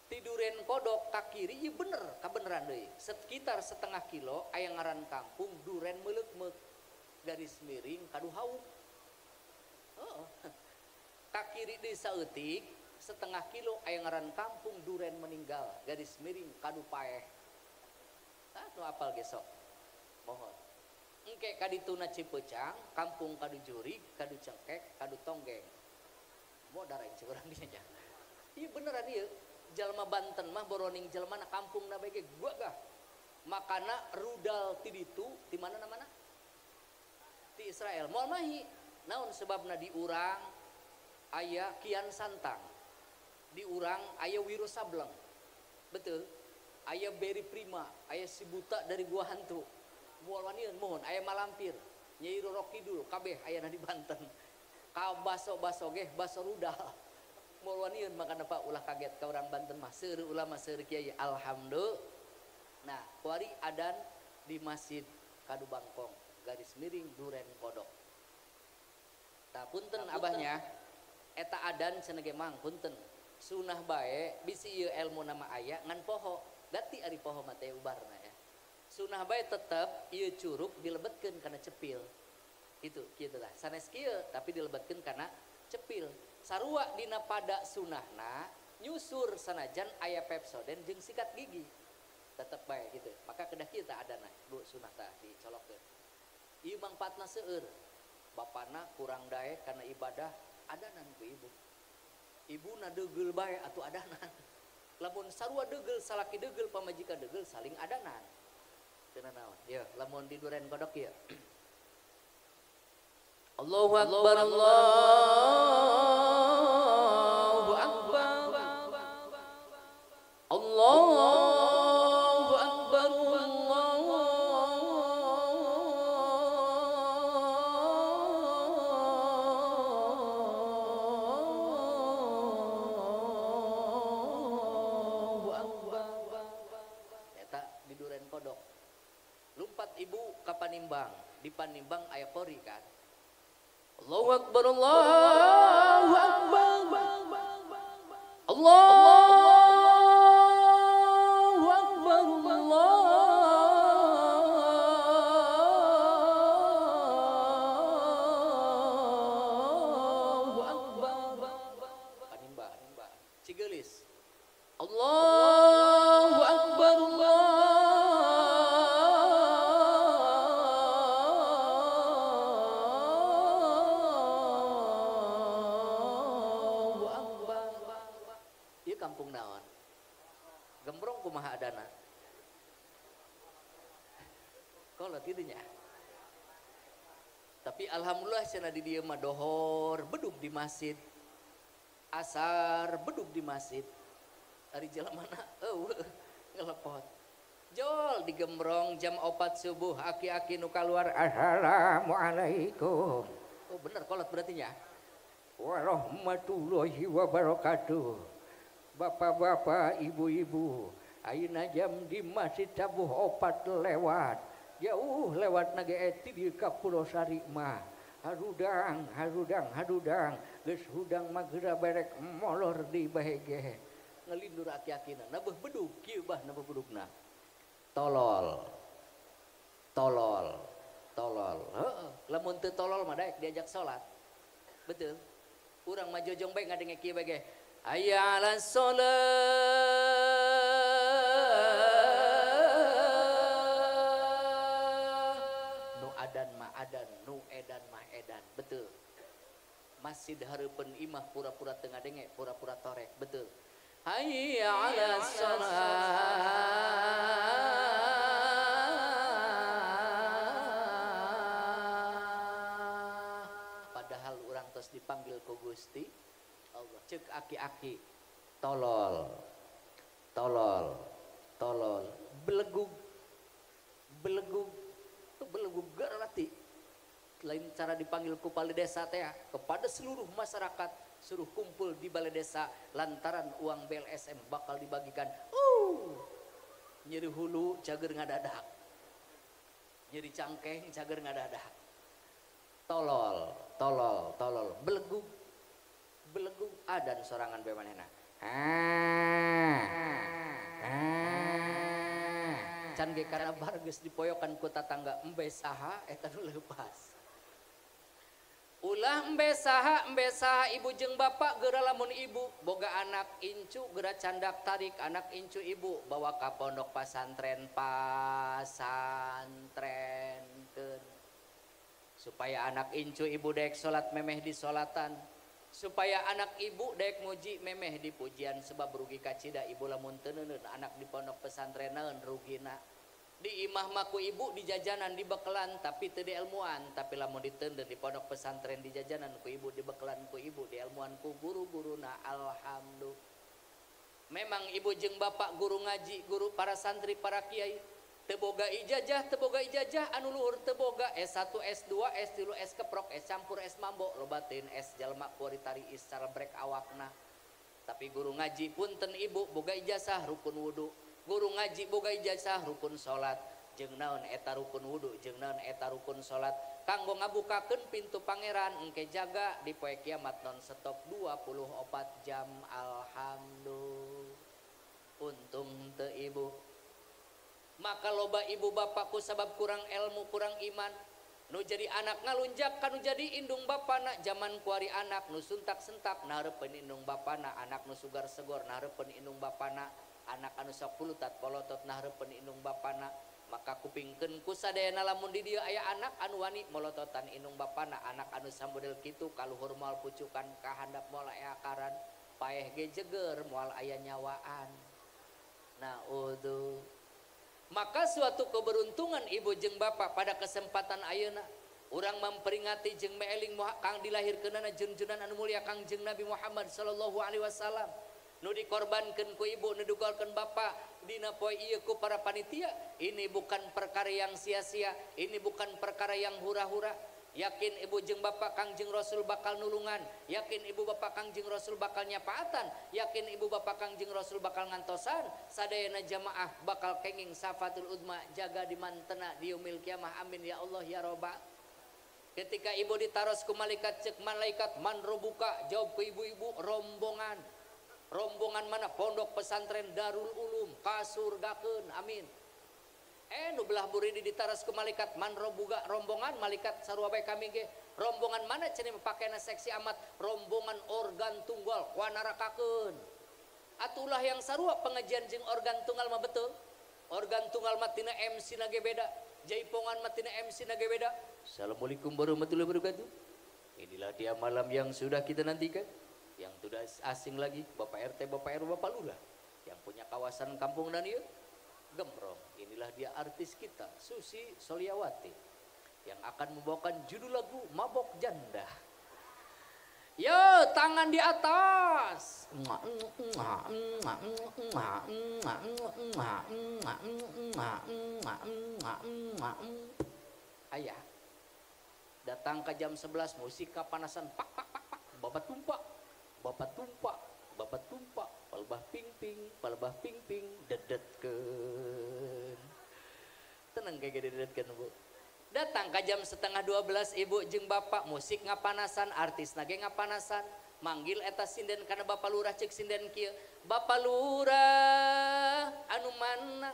Ti Duren Kodok ka kiri ieu bener, kabeneran deui. Sekitar setengah kilo aya ngaran kampung Duren Meleukmeuk garis miring Kadu Hauk. Heeh. Ka kiri deui saeutik setengah kilo aya ngaran kampung Duren Meninggal garis miring Kadu Paeh. Tah nu apal ge sok. Mohon. Engke kadituna Cipeucang, kampung Kadu Jurig, Kadu Cengkek, Kadu Tonggeng. Modar aing ceukurang dinya nya. Ieu beneran ieu. Jalma Banten mah boroning jalmana kampungna bae ge gagah. Makana rudal ti ditu, di mana namana? Ti Israel. Moal mahi. Naon sebabna di urang aya Kian Santang. Di urang aya Wiro Sableng. Betul. Aya Beri Prima, aya si buta dari Gua Hantu. Moal wanieun mohon aya Malampir, Nyai Roro Kidul kabeh ayana di Banten. Ka baso-baso ge baso rudal. Moal wanieun makana Pak ulah kaget ka urang Banten mah seueur ulama seueur kiai alhamdulillah. Nah, kuari adan di Masjid Kadu Bangkong garis miring Duren Kodok. Tah punten abahnya eta adan cenah ge mang punten. Sunah bae bisi ieu ilmu nama aya ngan poho. Berarti ari poho mah teh ubarna ya. Sunah bae tetep ieu curug dilebetkeun kana cepil. Itu kitu lah. Sanes kieu tapi dilebetkeun kana cepil. Sarua dina pada sunahna nyusur sanajan aya Pepsodent jeung sikat gigi. Tetep bae gitu. Maka kedah kieu tah adana Bu sunah tah dicolokkeun. Ieu mangpaatna seueur. Bapana kurang daek kana ibadah adanan ku ibu. Ibuna deugel bae atuh adanan. Lamun sarua deugel salaki deugel pamajikan deugel saling adanan. Teu naon. Ye, lamun di Duren Kodok ieu. Allahu Akbar Allahu Akbar Allahu Akbar Allahu Akbar. Eta di Duren Kodok. Lumpat ibu ka Panimbang, di Panimbang aya kori kan. Allahu Akbar Allahu Akbar Allahu Akbar Allahu Akbar. Panimbang Cigelis. Allahu Akbar kampung naon Gembrong kumaha adana kolot kitu nya tapi alhamdulillah cenah di dieu mah dohor bedug di masjid asar bedug di masjid ari jalamana ngelepot jol di Gembrong jam 4 subuh aki-aki nu kaluar assalamualaikum oh bener kolot berarti nya warahmatullahi wabarakatuh. Bapak-bapak, ibu-ibu, ayeuna jam di Masjid Tabuh 4 lewat. Jauh lewat nage eti di Kapulosari mah. Harudang, geus hudang mageura berek molor di bahege. Ngelindur aki-akina, nabeuh bedug kieu bah nabeuh bedugna. Tolol. Heeh, lamun teu tolol mah daek diajak salat. Betul. Urang mah jojong bae ngadenge kieu bage. Hayya 'alas shalah nu adan mah adan nu edan mah edan betul masjid hareupeun imah pura-pura teu ngadenge pura-pura torek betul hayya 'alas shalah padahal urang tos dipanggil ku Gusti Allah cek aki-aki tolol belegug gerati lain cara dipanggil ku balai desa teh kepada seluruh masyarakat suruh kumpul di balai desa lantaran uang BLSM bakal dibagikan nyeri hulu cager ngadadak nyeri cangkeng cager ngadadak tolol belegug adan sorangan be manehna can ge kana bargeus dipoyokan ku tatangga embe saha eta nu leupas ulah embe saha ibu jeung bapak geura lamun ibu boga anak incu geura candak tarik anak incu ibu bawa ka pondok pasantren supaya anak incu ibu daek salat memeh di salatan supaya anak ibu daek muji memeh di pujian sebab rugi kacida ibu lamun teu neuneun anak di pondok pesantren naon rugina di imah maku ibu di jajanan di bekelan tapi teu di ilmuan tapi lamun diteundeun di pondok pesantren di jajanan ku ibu di bekelan ku ibu di ilmuan ku guru-guruna alhamdulillah memang ibu jeung bapak guru ngaji guru para santri para kiai teu boga ijazah anu luhur teu boga S1 S2 S3 S keprok S campur S mambo lobatin S jalma kualitari is calebrek awakna tapi guru ngaji punten ibu boga ijazah rukun wudu guru ngaji boga ijazah rukun salat jeung naon eta rukun wudu jeung naon eta rukun salat kanggo ngabukakeun pintu pangeran engke jaga di poe kiamat non stop 24 jam alhamdulillah untung teu ibu maka loba ibu bapakku sabab kurang ilmu kurang iman nu jadi anak ngalunjak kanu jadi indung bapana zaman kuari anak nu suntak-sentak nahareupeun indung bapana anak nu sugar segor nahareupeun indung bapana anak anu sok pulutat polotot nahareupeun indung bapana maka kupingkeun ku sadayana lamun di dieu aya anak anu wani molototan indung bapana anak anu samodel kitu kaluhur moal pucukan kahandap moal aya akaran paeh ge jeger moal aya nyawaan naudzu maka suatu keberuntungan ibu jeung bapak pada kesempatan ayeuna urang memperingati jeung meeling kang dilahirkeunana junjunan anu mulia Kangjeng Nabi Muhammad sallallahu alaihi wasallam nu dikorbankeun ku ibu nu dikorbankeun bapak dina poe ieu ku para panitia ini bukan perkara yang sia-sia ini bukan perkara yang hura-hura yakin ibu jeung bapak Kangjeng Rasul bakal nulungan yakin ibu bapak Kangjeng Rasul bakal nyapaatan yakin ibu bapak Kangjeng Rasul bakal ngantosan sadayana jamaah bakal kenging syafatul udma jaga di mantena di yaumil kiamah amin ya Allah ya Rabbal ketika ibu ditaros ku malaikat cek malaikat man robuka jawab ku ibu-ibu rombongan mana pondok pesantren Darul Ulum kasurgakeun amin nu belah buri ditaras ke malaikat man robuga rombongan malaikat sarua bae kami ge rombongan mana cenah pakaiana seksi amat rombongan organ tunggal kuanarakakeun atulah yang sarua pengajian jeung organ tunggal mah betul organ tunggal mah tina MC na ge beda jaipongan mah tina MC na ge beda. Assalamualaikum warahmatullahi wabarakatuh. Inilah dia malam yang sudah kita nantikan yang sudah asing lagi Bapak RT Bapak RW Bapak Lurah yang punya kawasan kampung dan ieu Gembrong. Inilah dia artis kita Susi Soliawati yang akan membawakan judul lagu Mabok Janda. Yo tangan di atas. Ayah datang ke jam 11 musik kapanasan pak pak pak pak babat tumpak palbah ping ping dedetkeun tenang kayak dedetkeun bu datang ke jam setengah 12 ibu jeung bapak musik ngapanasan artis nage ngapanasan manggil eta sinden karena bapak lurah cek sinden kieu bapak lurah anu mana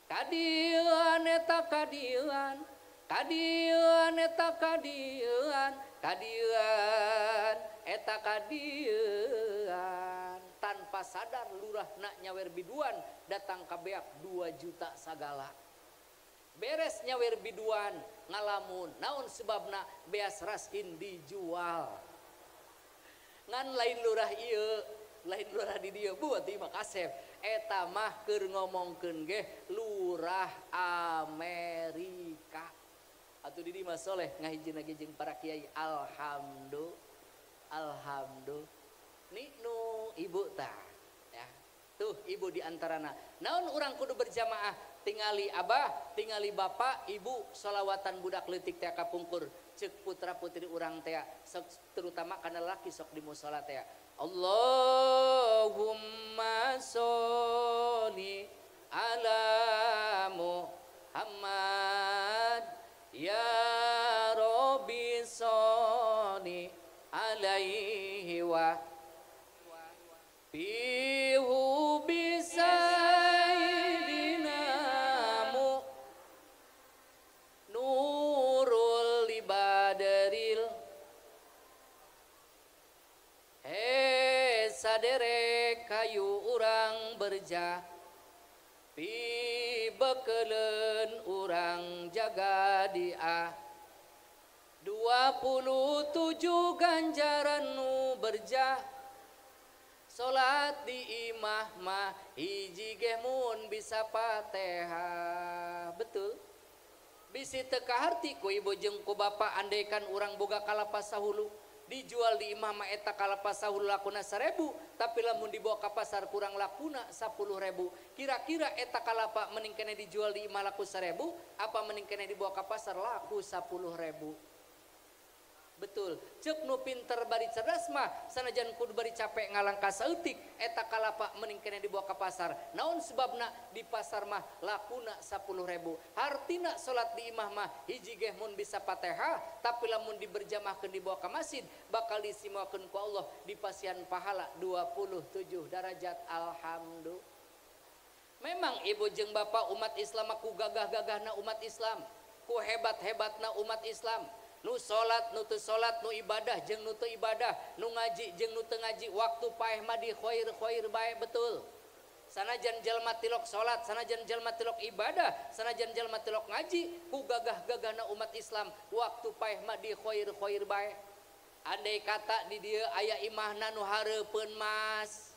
kadieuan eta kadieuan eta kadieuan tanpa sadar lurah nak nyawer biduan datang ka beak 2 juta sagala beres nyawer biduan ngalamun naon sebabna beas raskin dijual ngan lain lurah ieu lain lurah di dieu buat di Makassar eta mah keur ngomongkeun ge lurah Amerika atuh di dieu mah soleh ngahijina ge jeung para kiai alhamdulillah nu ibu tah ya tuh ibu diantarana naon urang kudu berjamaah tingali abah tingali bapak ibu sholawatan budak leutik teh kapungkur ceuk putra putri urang teh sok terutama kana laki sok di musala teh Allahumma sholli ala Muhammad ya Rabbi Pihu bisa dinamu nurul libadaril sadere kayu urang berjah pi bekelen urang jaga dia 27 ganjaran nu berjah salat di imah mah hiji ge mun bisa Fatihah betul bisi teka harti ku ibu jeung ku bapa andaikan urang boga kalapas sahulu dijual di imah mah eta kalapas sahulu lakuna 1000 tapi lamun dibawa ka pasar kurang lakuna 10.000 kira-kira eta kalapa mending kene dijual di imah laku 1000 apa mending kene dibawa ka pasar laku 10.000 betul cek nu pinter bari cerdas mah sanajan kudu bari capek ngalangkah saeutik eta kalapa mending kene dibawa ka pasar naon sebabna di pasar mah lakuna 10.000 hartina salat di imah mah hiji ge mun bisa Fatihah tapi lamun diberjamahkeun dibawa ka masjid bakal disimakeun ku Allah dipasihan pahala 27 derajat alhamdulillah. Memang ibu jeung bapak umat Islam aku gagah-gagahna umat Islam ku hebat-hebatna umat Islam nu salat nu teu salat nu ibadah jeung nu teu ibadah nu ngaji jeung nu teu ngaji waktu paeh mah di khoir bae betul sanajan jalma tilok salat sanajan jalma tilok ibadah sanajan jalma tilok ngaji ku gagah-gagahna umat Islam waktu paeh mah di khoir bae andai kata di dieu aya imahna nu hareupeun mas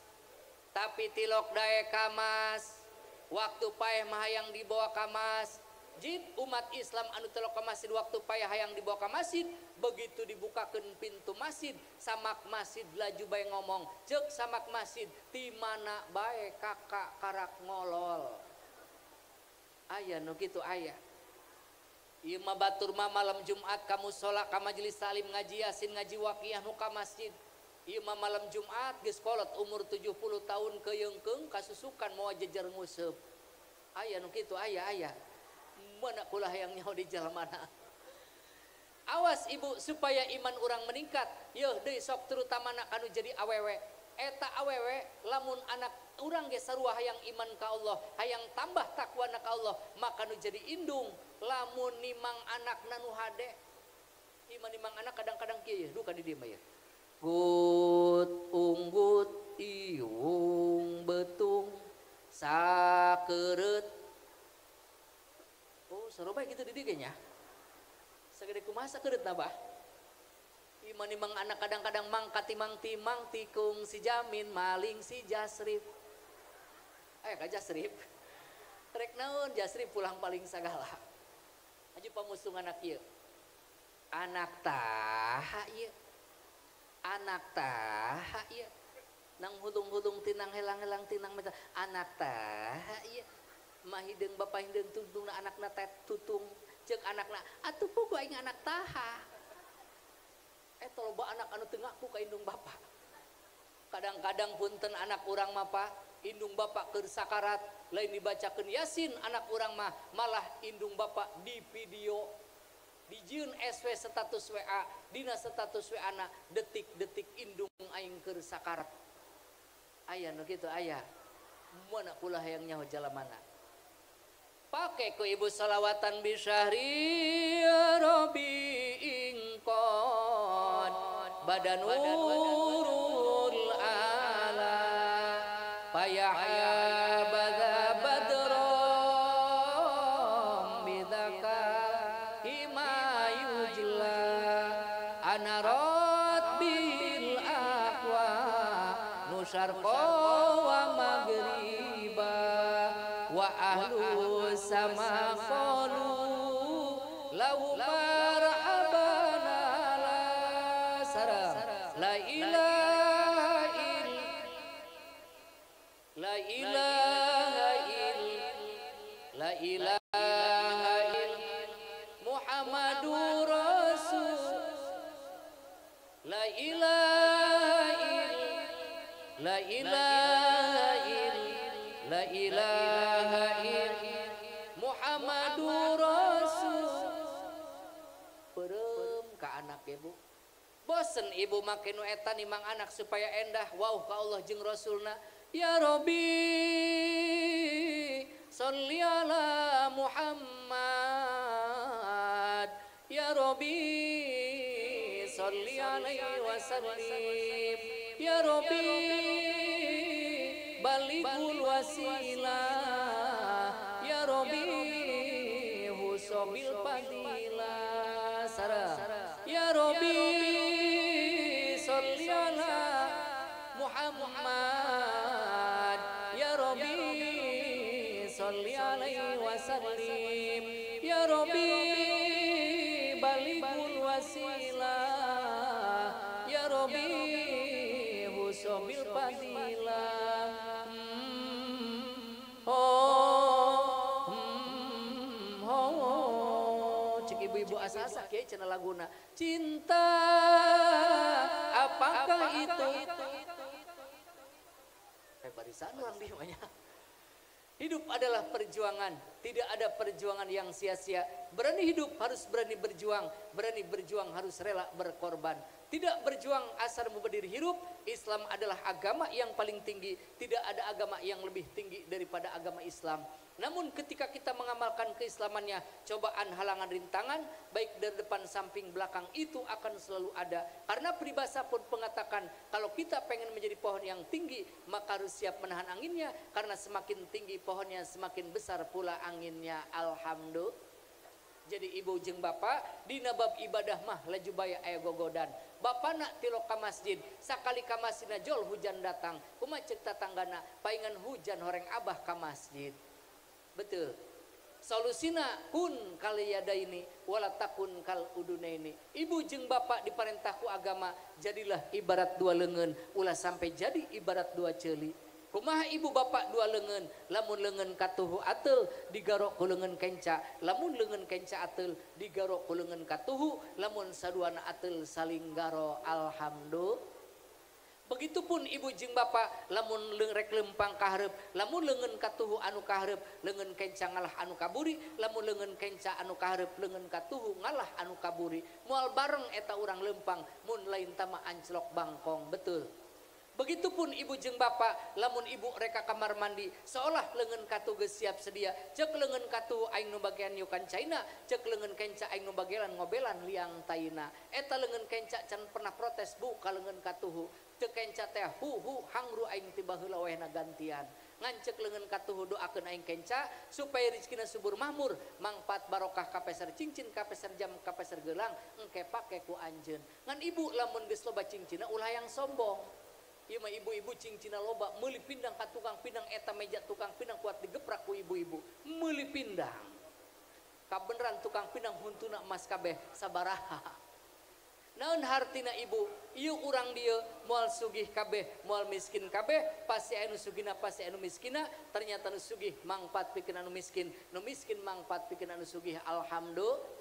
tapi tilok dae ka mas waktu paeh mah hayang dibawa ka mas jid umat Islam anu telok ke masjid waktu payah hayang dibawa ke masjid begitu dibukakan pintu masjid samak masjid laju bae ngomong cek samak masjid di mana bae kakak karak ngolol aya nu kitu aya ieu mah batur mah malam Jumat kamu sholat ka majelis salim ngaji yasin ngaji waqiah nu ka masjid ieu mah malam Jumat geus kolot umur 70 tahun keyeungkeung kasusukan moal jejer nguseup aya nu kitu aya mana kulah yang nyaho di jalan mana awas ibu supaya iman orang meningkat yeuh deui sok terutama anak anu jadi awewe eta awewe lamun anak urang ge sarua hayang iman ka Allah hayang tambah takwana ka Allah maka nu jadi indung lamun nimang anakna nu hade nimang anak kadang-kadang kieu duh ka di dieu mah ya gut unggut iung betung sakeureut oh sarua bae kitu di dieu nya sagede kumaha sakeureut na bah imang anak kadang-kadang mangkat timang-timang tikung si Jamin maling si Jasrip ka Jasrip rek naon Jasrip pulang paling sagala aju pamusung anak ieu anak taha ieu nang hudung-hudung tinang helang-helang tinang meta anak taha ieu mah hideung bapa hideung tungtungna anakna teh tutung ceuk anakna atuh pugu aing anak taha eta loba anak anu teu ngaku ka indung bapa kadang-kadang punten anak urang mah Pak indung bapa keur sakarat lain dibacakeun Yasin anak urang mah malah indung bapa di video dijieun SW status WA dina status WA na detik-detik indung aing keur sakarat aya nu kitu aya mana kula hayang nyaho jalamana pakai ku ibu salawatan bisyahri Rabi'ingkon badanurul ala payah badha badrom bidaka himayujla anarot bil aqwa nusarqa wa maghriba wa ahlu sama qalu lahu marhaban ala saram la ilaha Muhammadur Rasul la ilaha Muhammadur Rasul. Perem ka anak ibu bosen ibu make nu eta nimang anak supaya endah wow ka Allah jeung Rasulna. Ya Rabbi sholli ala Muhammad, ya Rabbi sholli alaihi wasallim, ya Rabbi balighul wasilah, ya Rabbi husabil fadilah. Ya Rabbi sholli ala Muhammad, ya Rabbi sholli alaihi wasallim, ya Rabbi balighul wasilah, ya Rabbi husabil fadilah. Cek ibu-ibu asa-asa kieu cenah laguna. Cinta apakah itu? Barisan orang di banyak. Hidup adalah perjuangan, tidak ada perjuangan yang sia-sia. Berani hidup harus berani berjuang harus rela berkorban. Tidak berjuang asal mau berdiri hidup. Islam adalah agama yang paling tinggi. Tidak ada agama yang lebih tinggi daripada agama Islam. Namun ketika kita mengamalkan keislamannya, cobaan, halangan, rintangan, baik dari depan, samping, belakang, itu akan selalu ada. Karena peribahasa pun mengatakan, kalau kita pengen menjadi pohon yang tinggi, maka harus siap menahan anginnya. Karena semakin tinggi pohonnya, semakin besar pula anginnya. Alhamdulillah. Jadi ibu jeung bapak, dina bab ibadah mah laju baya aya gogodan. Bapak nak tilok ka masjid, sakali ka masjidna jol hujan datang. Kumaha ceuk tatanggana, paingan hujan horeng abah ka masjid. Betul. Solusina kun kaliyada ini wala takun kal uduna ini. Ibu jeung bapak diparentahku agama, jadilah ibarat dua leungeun, ulah sampai jadi ibarat dua ceuli. Kumaha ibu bapak dua leungeun, lamun leungeun katuhu ateul digarok ku leungeun kenca, lamun leungeun kenca ateul digarok ku leungeun katuhu, lamun saduana ateul saling garo. Alhamdulillah. Begitupun ibu jeung bapak, lamun rek lempang kaharep, lamun leungeun katuhu anu kaharep, leungeun kenca ngalah anu kaburi, lamun leungeun kenca anu kaharep, leungeun katuhu ngalah anu kaburi. Moal bareng eta urang lempang, mun lain tama anclok bangkong. Betul. Begitupun ibu jeung bapak, lamun ibu reka kamar mandi, seolah leungeun katuh geus siap sedia, ceuk leungeun katuh aing nu bagean yukan caina, ceuk leungeun kenca aing nu bagelan ngobelan liang taina. Eta leungeun kenca can pernah protes bu ka leungeun katuh, ceuk kenca teh hu hangru aing tiba heula wehna gantian. Ngan ceuk leungeun katuh doakeun aing kenca supaya rezekina subur mahmur, mangpaat barokah kapeser cincin, kapeser jam, kapeser gelang, engke pake ku anjeun. Ngan ibu lamun geus loba cincinna ulah yang sombong. Ieu mah ibu-ibu cingcina loba meuli pindang ka tukang pindang, eta meja tukang pindang kuat digeprak ku ibu-ibu. Meuli pindang. Kabeneran tukang pindang huntuna emas kabeh sabaraha. Naon hartina ibu? Ieu urang dieu moal sugih kabeh, moal miskin kabeh, pasti anu sugihna pasti anu miskina, ternyata nu sugih mangpat pikeun anu miskin, nu miskin mangpat pikeun anu sugih. Alhamdulillah.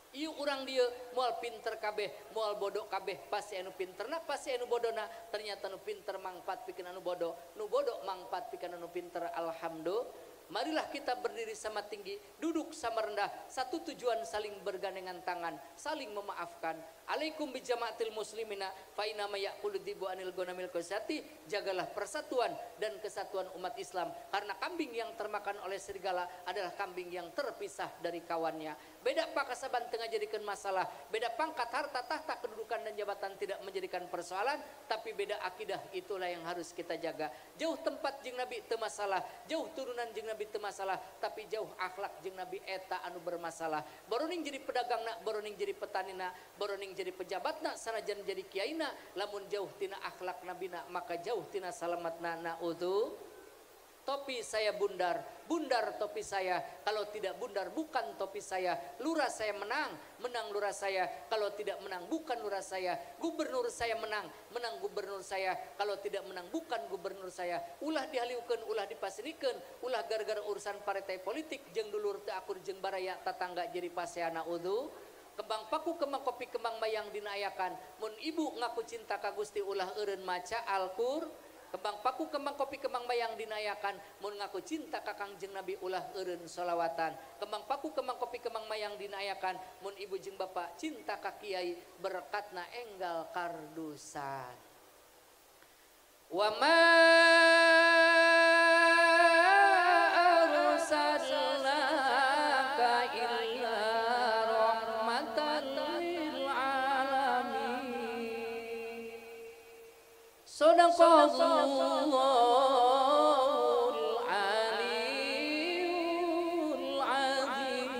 Ieu urang dieu moal pinter kabeh, moal bodoh kabeh, pasti anu pinterna pasti anu bodona, ternyata nu pinter mangpat pikeun anu bodoh, nu bodoh mangpat pikeun anu pinter. Alhamdulillah. Marilah kita berdiri sama tinggi, duduk sama rendah, satu tujuan saling bergandengan tangan, saling memaafkan. Alaikum bijamaatil muslimina fa inna may yaqulu dibu anil gonamil qasati. Jagalah persatuan dan kesatuan umat Islam, karena kambing yang termakan oleh serigala adalah kambing yang terpisah dari kawannya. Beda pakasaban tengah jadikan masalah, beda pangkat, harta, tahta, kedudukan dan jabatan tidak menjadikan persoalan, tapi beda akidah, itulah yang harus kita jaga. Jauh tempat jeung Nabi teu masalah, jauh turunan jeung Nabi teu masalah, tapi jauh akhlak jeung Nabi eta anu bermasalah. Boroning jadi pedagangna, boroning jadi petanina, boroning jadi pejabatna, sanajan jadi kiaina, lamun jauh tina akhlak nabina maka jauh tina salamatna. Naudzu. Topi saya bundar, bundar topi saya, kalau tidak bundar bukan topi saya. Lurah saya menang, menang lurah saya, kalau tidak menang bukan lurah saya. Gubernur saya menang, menang gubernur saya, kalau tidak menang bukan gubernur saya. Ulah dihaliukeun, ulah dipasrikeun, ulah gara-gara urusan partai politik jeung dulur teu akur jeung baraya tatangga jadi paseana. Udhu. Kembang paku, kembang kopi, kembang mayang dinaayakan. Mun ibu ngaku cinta ka Gusti ulah eureun maca Al-Qur'an. kembang paku kembang kopi kembang mayang dinayakan mun ngaku cinta ka Kangjeng Nabi ulah eureun sholawatan kembang paku kembang kopi kembang mayang dinayakan mun ibu jeung bapak cinta ka kiai berkatna enggal kardusan wa ma arsalnaka illa rahmatan lil alamin sadaqallahul aliyul azim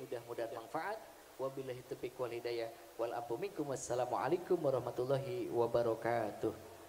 mudah-mudahan manfaat wabillahi taufiq wal hidayah wal afu minkum wassalamualaikum warahmatullahi wabarakatuh.